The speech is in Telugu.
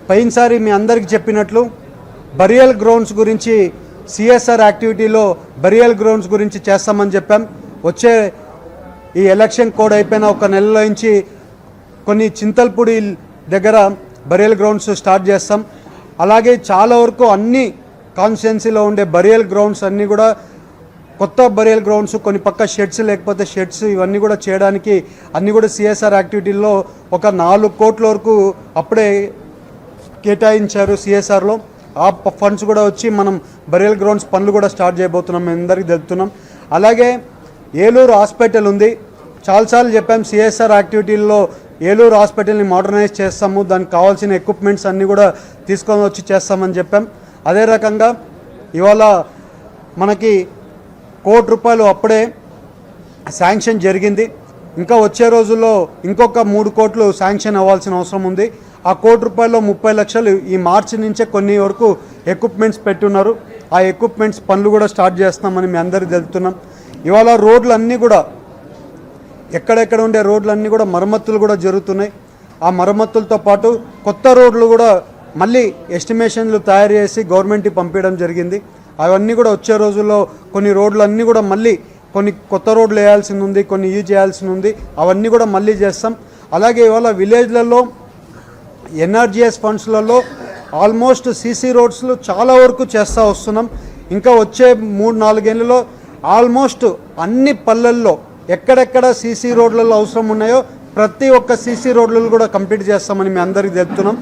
పోయినసారి మీ అందరికీ చెప్పినట్లు బరియల్ గ్రౌండ్స్ గురించి సిఎస్ఆర్ యాక్టివిటీలో బరియల్ గ్రౌండ్స్ గురించి చేస్తామని చెప్పాం. వచ్చే ఈ ఎలక్షన్ కోడ్ అయిపోయిన ఒక నెలలో నుంచి కొన్ని చింతల్పూడి దగ్గర బరియల్ గ్రౌండ్స్ స్టార్ట్ చేస్తాం. అలాగే చాలా వరకు అన్ని కాన్స్టిట్యున్సీలో ఉండే బరియల్ గ్రౌండ్స్ అన్నీ కూడా కొత్త బరియల్ గ్రౌండ్స్, కొన్ని పక్క షెడ్స్ లేకపోతే షెడ్స్, ఇవన్నీ కూడా చేయడానికి అన్నీ కూడా సిఎస్ఆర్ యాక్టివిటీల్లో ఒక 4 కోట్ల వరకు అప్పుడే కేటాయించారు సిఎస్ఆర్లో. ఆ ఫండ్స్ కూడా వచ్చి మనం బరియల్ గ్రౌండ్స్ పనులు కూడా స్టార్ట్ చేయబోతున్నాం, మేము అందరికీ తెలుపుతున్నాం. అలాగే ఏలూరు హాస్పిటల్ ఉంది, చాలాసార్లు చెప్పాం సిఎస్ఆర్ యాక్టివిటీల్లో ఏలూరు హాస్పిటల్ని మోడర్నైజ్ చేస్తాము, దానికి కావాల్సిన ఎక్విప్మెంట్స్ అన్నీ కూడా తీసుకొని వచ్చి చేస్తామని చెప్పాం. అదే రకంగా ఇవాళ మనకి ₹1 కోటి అప్పుడే శాంక్షన్ జరిగింది. ఇంకా వచ్చే రోజుల్లో ఇంకొక 3 కోట్లు శాంక్షన్ అవ్వాల్సిన అవసరం ఉంది. ఆ ₹1 కోటిలో 30 లక్షలు ఈ మార్చి నుంచే కొన్ని వరకు ఎక్విప్మెంట్స్ పెట్టున్నారు. ఆ ఎక్విప్మెంట్స్ పనులు కూడా స్టార్ట్ చేస్తామని మీ అందరికీ తెలుపుతున్నాం. ఇవాళ రోడ్లన్నీ కూడా ఎక్కడెక్కడ ఉండే రోడ్లన్నీ కూడా మరమ్మతులు కూడా జరుగుతున్నాయి. ఆ మరమ్మతులతో పాటు కొత్త రోడ్లు కూడా మళ్ళీ ఎస్టిమేషన్లు తయారు చేసి గవర్నమెంట్కి పంపించడం జరిగింది. అవన్నీ కూడా వచ్చే రోజుల్లో కొన్ని రోడ్లు అన్నీ కూడా మళ్ళీ కొన్ని కొత్త రోడ్లు వేయాల్సింది ఉంది, కొన్ని యూజ్ చేయాల్సి ఉంది, అవన్నీ కూడా మళ్ళీ చేస్తాం. అలాగే ఇవాళ విలేజ్లలో ఎన్ఆర్జీఎస్ ఫండ్స్లలో ఆల్మోస్ట్ సీసీ రోడ్స్లు చాలా వరకు చేస్తూ వస్తున్నాం. ఇంకా వచ్చే 3-4 ఏళ్ళలో ఆల్మోస్ట్ అన్ని పల్లెల్లో ఎక్కడెక్కడ సీసీ రోడ్లలో అవసరం ఉన్నాయో ప్రతి ఒక్క సీసీ రోడ్లను కూడా కంప్లీట్ చేస్తామని మీ అందరికీ తెలుపుతున్నాం.